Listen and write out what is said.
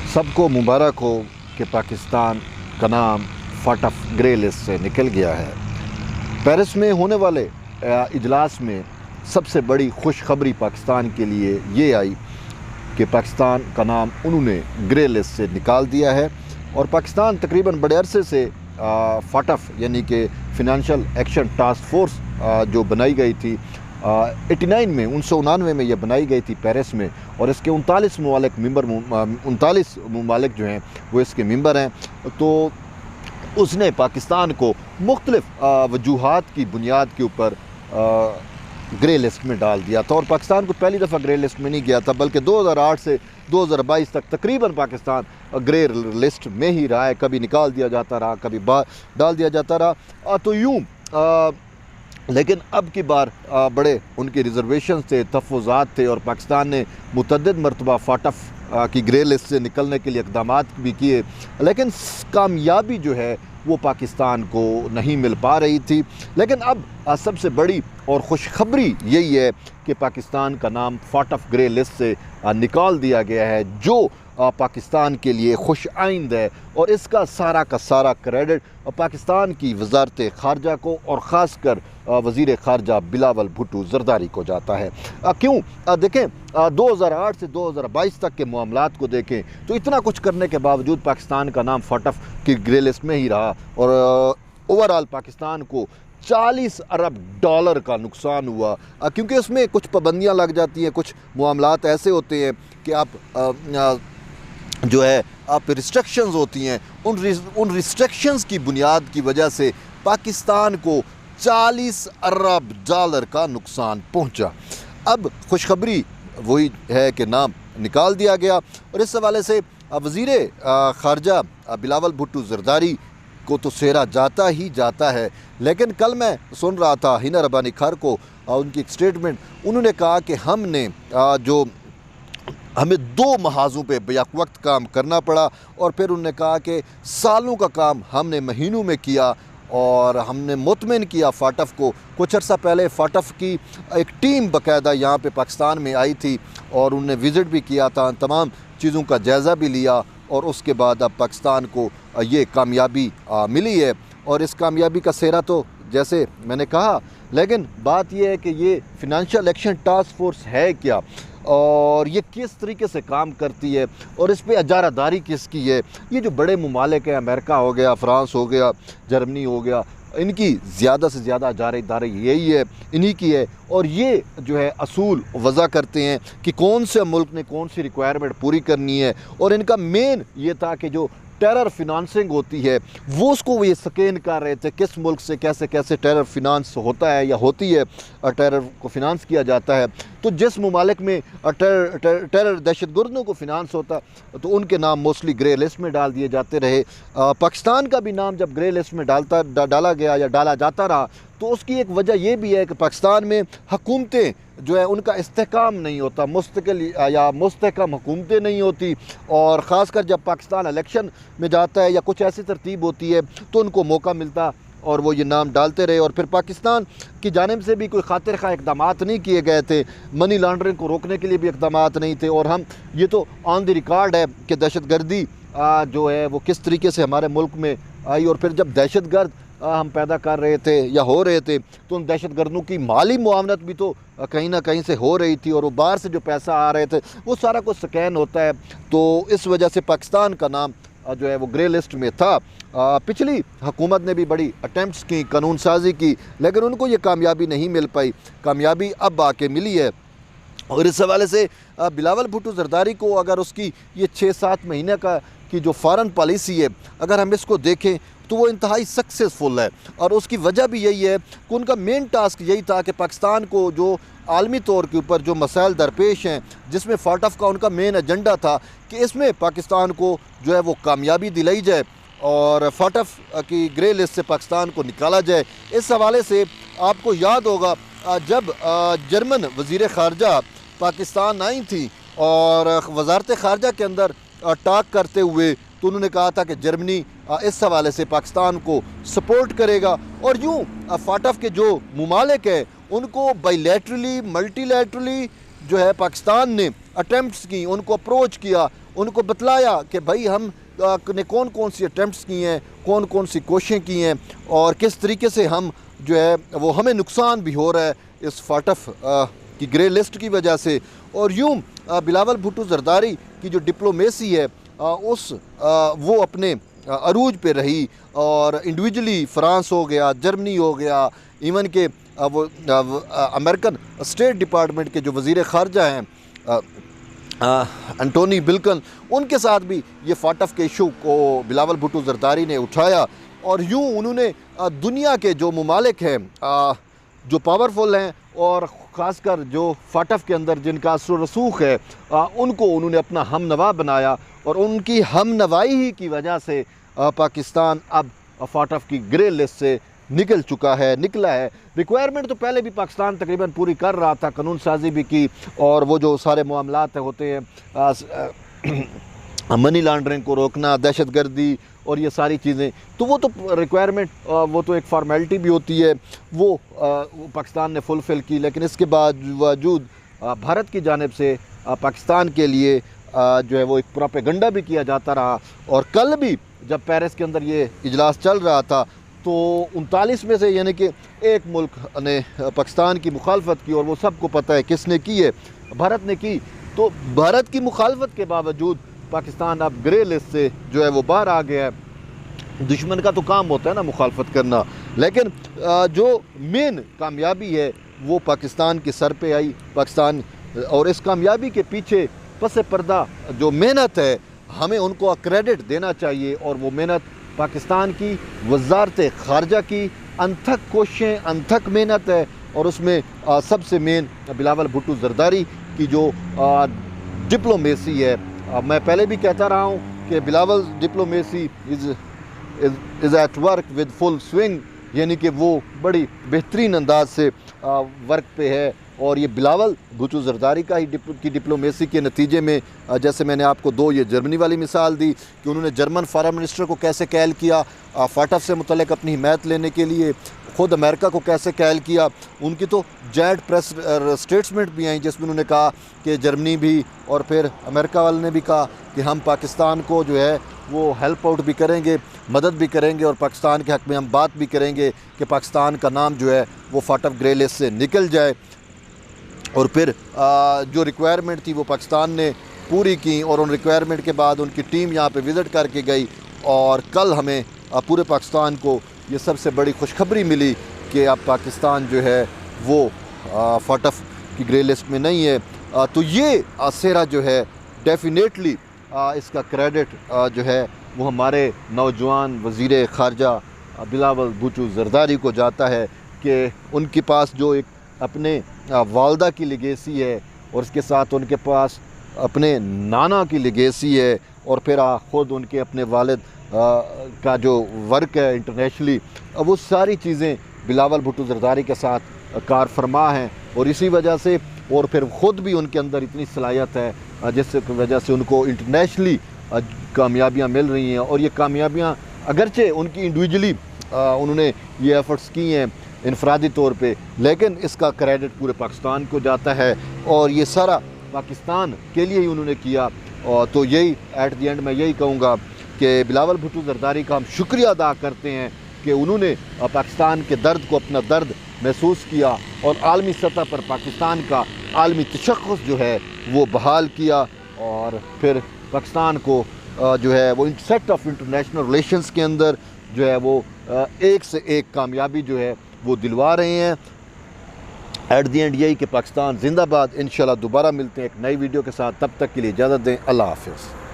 सबको मुबारक हो कि पाकिस्तान का नाम फाटफ ग्रे लिस्ट से निकल गया है। पेरिस में होने वाले इजलास में सबसे बड़ी खुशखबरी पाकिस्तान के लिए ये आई कि पाकिस्तान का नाम उन्होंने ग्रे लिस्ट से निकाल दिया है और पाकिस्तान तकरीबन बड़े अरसे से फाटफ यानी कि फ़िनंशियल एक्शन टास्क फोर्स जो बनाई गई थी 89 में 1999 में यह बनाई गई थी पेरिस में, और इसके 39 ममालिक जो हैं वो इसके मेंबर हैं। तो उसने पाकिस्तान को मुख्तलिफ वजूहात की बुनियाद के ऊपर ग्रे लिस्ट में डाल दिया था। और पाकिस्तान को पहली दफ़ा ग्रे लिस्ट में नहीं गया था, बल्कि 2008 से 2022 तक तकरीबन पाकिस्तान ग्रे लिस्ट में ही रहा है। कभी निकाल दिया जाता रहा, कभी डाल दिया जाता रहा। तो यूँ लेकिन अब की बार बड़े उनके रिजर्वेशन थे, तहफ़्फ़ुज़ात थे, और पाकिस्तान ने मुतअद्दिद मरतबा फाटफ की ग्रे लिस्ट से निकलने के लिए इक़दामात भी किए, लेकिन कामयाबी जो है वो पाकिस्तान को नहीं मिल पा रही थी। लेकिन अब सबसे बड़ी और खुशखबरी यही है कि पाकिस्तान का नाम फाटफ ग्रे लिस्ट से निकाल दिया गया है, जो पाकिस्तान के लिए खुश आइंद है। और इसका सारा का सारा क्रेडिट पाकिस्तान की वज़ारत ख़ारजा को और ख़ास कर वज़ीर ख़ारजा बिलावल भुट्टो ज़रदारी को जाता है। क्यों? देखें, 2008 से 2022 तक के मामलात को देखें तो इतना कुछ करने के बावजूद पाकिस्तान का नाम फाटफ की ग्रे लिस्ट में ही रहा, और ओवरऑल पाकिस्तान को $40 अरब का नुकसान हुआ, क्योंकि इसमें कुछ पाबंदियाँ लग जाती हैं, कुछ मामलात ऐसे होते हैं कि आप जो है आप रिस्ट्रिक्शंस होती हैं, उन रिस्ट्रिक्शंस की बुनियाद की वजह से पाकिस्तान को $40 अरब का नुकसान पहुंचा। अब खुशखबरी वही है कि नाम निकाल दिया गया, और इस हवाले से वज़ीर ख़ारजा बिलावल भुट्टो ज़रदारी को तो सेहरा जाता ही जाता है। लेकिन कल मैं सुन रहा था हिना रब्बानी खार को, उनकी एक स्टेटमेंट, उन्होंने कहा कि हमें 2 महाज़ों पे बेवक्त वक्त काम करना पड़ा, और फिर उन्होंने कहा कि सालों का काम हमने महीनों में किया और हमने मुतमिन किया फाटफ को। कुछ अर्सा पहले फाटफ की एक टीम बाकायदा यहाँ पे पाकिस्तान में आई थी और उन्होंने विज़िट भी किया था, तमाम चीज़ों का जायज़ा भी लिया, और उसके बाद अब पाकिस्तान को ये कामयाबी मिली है। और इस कामयाबी का सेहरा तो जैसे मैंने कहा, लेकिन बात यह है कि ये फ़िनंशियल एक्शन टास्क फोर्स है क्या, और ये किस तरीके से काम करती है, और इस पर इजारादारी किसकी है। ये जो बड़े ममालिक हैं, अमेरिका हो गया, फ्रांस हो गया, जर्मनी हो गया, इनकी ज़्यादा से ज़्यादा इजारादारी यही है, इन्हीं की है। और ये जो है असूल वज़ा करते हैं कि कौन से मुल्क ने कौन सी रिक्वायरमेंट पूरी करनी है, और इनका मेन ये था कि जो टेरर फिनांसिंग होती है वो उसको ये स्कैन कर रहे थे, किस मुल्क से कैसे कैसे टेरर फिनांस होता है या होती है, टेरर को फिनांस किया जाता है। तो जिस ममालिक में टेरर दहशतगर्दों को फिनांस होता तो उनके नाम मोस्टली ग्रे लिस्ट में डाल दिए जाते रहे। पाकिस्तान का भी नाम जब ग्रे लिस्ट में डाला गया या डाला जाता रहा, तो उसकी एक वजह यह भी है कि पाकिस्तान में हुकूमतें जो है उनका इस्तेहकाम नहीं होता, मुस्तकिल या मुस्तहकम हुकूमतें नहीं होती, और ख़ासकर जब पाकिस्तान इलेक्शन में जाता है या कुछ ऐसी तरतीब होती है तो उनको मौका मिलता और वो ये नाम डालते रहे। और फिर पाकिस्तान की जानिब से भी कोई खातिर खा इक़दामात नहीं किए गए थे, मनी लॉन्ड्रिंग को रोकने के लिए भी इक़दामात नहीं थे। और हम ये तो ऑन द रिकॉर्ड है कि दहशतगर्दी जो है वो किस तरीके से हमारे मुल्क में आई, और फिर जब दहशतगर्द हम पैदा कर रहे थे या हो रहे थे तो उन दहशतगर्दों की माली मुआवनत भी तो कहीं ना कहीं से हो रही थी, और वो बाहर से जो पैसा आ रहे थे वो सारा कुछ स्कैन होता है। तो इस वजह से पाकिस्तान का नाम जो है वो ग्रे लिस्ट में था। पिछली हुकूमत ने भी बड़ी अटैम्प्ट्स की, कानून साजी की, लेकिन उनको ये कामयाबी नहीं मिल पाई। कामयाबी अब आके मिली है, और इस हवाले से बिलावल भुट्टो ज़रदारी को अगर उसकी ये 6-7 महीने की जो फ़ॉरेन पॉलिसी है अगर हम इसको देखें तो वो इंतहाई सक्सेसफुल है। और उसकी वजह भी यही है कि उनका मेन टास्क यही था कि पाकिस्तान को जो आलमी तौर के ऊपर जो मसाइल दरपेश हैं, जिसमें फाटफ का उनका मेन एजेंडा था कि इसमें पाकिस्तान को जो है वो कामयाबी दिलाई जाए और फाटफ की ग्रे लिस्ट से पाकिस्तान को निकाला जाए। इस हवाले से आपको याद होगा जब जर्मन वज़ीर ख़ारजा पाकिस्तान आई थी और वज़ारत ख़ारजा के अंदर टॉक करते हुए तो उन्होंने कहा था कि जर्मनी इस हवाले से पाकिस्तान को सपोर्ट करेगा। और यूँ फाटफ के जो ममालिक हैं उनको बाईलैटरली मल्टीलैटरली जो है पाकिस्तान ने अटैम्प्ट्स की, उनको अप्रोच किया, उनको बतलाया कि भाई हम ने कौन कौन सी अटैम्प्ट्स की हैं, कौन कौन सी कोशिशें की हैं और किस तरीके से हम जो है वो हमें नुकसान भी हो रहा है इस फाटफ की ग्रे लिस्ट की वजह से। और यूँ बिलावल भुट्टो जरदारी की जो डिप्लोमेसी है वो अपने अरूज पे रही और इंडिविजुअली फ्रांस हो गया, जर्मनी हो गया, इवन के वो अमेरिकन स्टेट डिपार्टमेंट के जो वज़ीर ख़ारजा हैं एंटोनी बिल्कन, उनके साथ भी ये फाटफ के इशू को बिलावल भुट्टो जरदारी ने उठाया। और यूँ उन्होंने दुनिया के जो ममालिक हैं जो पावरफुल हैं और ख़ासकर जो फाटफ के अंदर जिनका असर रसूख है उनको उन्होंने अपना हमनवा बनाया और उनकी हमनवाई ही की वजह से पाकिस्तान अब फाटफ की ग्रे लिस्ट से निकला है। रिक्वायरमेंट तो पहले भी पाकिस्तान तकरीबन पूरी कर रहा था, कानून साजी भी की और वो जो सारे मामलात होते हैं मनी लॉन्ड्रिंग को रोकना, दहशत गर्दी और ये सारी चीज़ें, तो वो तो रिक्वायरमेंट वो तो एक फॉर्मेलिटी भी होती है, वो पाकिस्तान ने फुलफ़िल की। लेकिन इसके बावजूद भारत की जानिब से पाकिस्तान के लिए जो है वो एक प्रोपेगेंडा भी किया जाता रहा। और कल भी जब पेरिस के अंदर ये इजलास चल रहा था तो 39 में से यानी कि एक मुल्क ने पाकिस्तान की मुखालफत की और वो सबको पता है किसने की है, भारत ने की। तो भारत की मुखालफत के बावजूद पाकिस्तान अब ग्रे लिस्ट से जो है वो बाहर आ गया है। दुश्मन का तो काम होता है ना मुखालफत करना, लेकिन जो मेन कामयाबी है वो पाकिस्तान के सर पे आई। पाकिस्तान और इस कामयाबी के पीछे पस पर्दा जो मेहनत है हमें उनको क्रेडिट देना चाहिए और वो मेहनत पाकिस्तान की वज़ारत ख़ारजा की अनथक कोशिशें, अनथक मेहनत है। और उसमें सबसे मेन बिलावल भुट्टो जरदारी की जो डिप्लोमेसी है। मैं पहले भी कहता रहा हूँ कि Bilawal diplomacy is at work with full swing, यानी कि वो बड़ी बेहतरीन अंदाज से वर्क पे है। और ये बिलावल भुट्टो जरदारी का ही की डिप्लोमेसी के नतीजे में जैसे मैंने आपको दो ये जर्मनी वाली मिसाल दी कि उन्होंने जर्मन फॉरेन मिनिस्टर को कैसे कैल किया फाटफ से मुतल्लिक़ अपनी हिमायत लेने के लिए, ख़ुद अमेरिका को कैसे कैल किया। उनकी तो जॉइंट प्रेस स्टेटमेंट भी आई जिसमें उन्होंने कहा कि जर्मनी भी और फिर अमेरिका वाले ने भी कहा कि हम पाकिस्तान को जो है वो हेल्प आउट भी करेंगे, मदद भी करेंगे और पाकिस्तान के हक़ में हम बात भी करेंगे कि पाकिस्तान का नाम जो है वो फाटफ ग्रे लिस्ट से निकल जाए। और फिर जो रिक्वायरमेंट थी वो पाकिस्तान ने पूरी की और उन रिक्वायरमेंट के बाद उनकी टीम यहाँ पे विज़िट करके गई और कल हमें पूरे पाकिस्तान को ये सबसे बड़ी खुशखबरी मिली कि अब पाकिस्तान जो है वो फाटफ की ग्रे लिस्ट में नहीं है। तो ये सेरा जो है डेफिनेटली इसका क्रेडिट जो है वो हमारे नौजवान वज़ीर ख़ारजा बिलावल भुट्टो जरदारी को जाता है कि उनके पास जो एक अपने वालदा की लिगेसी है और उसके साथ उनके पास अपने नाना की लिगेसी है और फिर ख़ुद उनके अपने वालिद का जो वर्क है इंटरनेशनली, वो सारी चीज़ें बिलावल भुट्टो जरदारी के साथ कार फरमा हैं। और इसी वजह से और फिर ख़ुद भी उनके अंदर इतनी सलाहियत है जिस वजह से उनको इंटरनेशनली कामयाबियाँ मिल रही हैं। और ये कामयाबियाँ अगरचे उनकी इंडिविजुअली उन्होंने ये एफ़र्ट्स की हैं इनफरादी तौर पे, लेकिन इसका क्रेडिट पूरे पाकिस्तान को जाता है और ये सारा पाकिस्तान के लिए ही उन्होंने किया। और तो यही एट द एंड मैं यही कहूँगा कि बिलावल भुट्टो जरदारी का हम शुक्रिया अदा करते हैं कि उन्होंने पाकिस्तान के दर्द को अपना दर्द महसूस किया और आलमी सतह पर पाकिस्तान का आलमी तशख़्ख़ुस जो है वो बहाल किया और फिर पाकिस्तान को जो है वो सेट ऑफ इंटरनेशनल रिलेशंस के अंदर जो है वो एक से एक कामयाबी जो है वो दिलवा रहे हैं। एट द एंड यही कि पाकिस्तान जिंदाबाद। इंशाल्लाह दोबारा मिलते हैं एक नई वीडियो के साथ, तब तक के लिए इजाज़त दें। अल्लाह हाफ़िज़।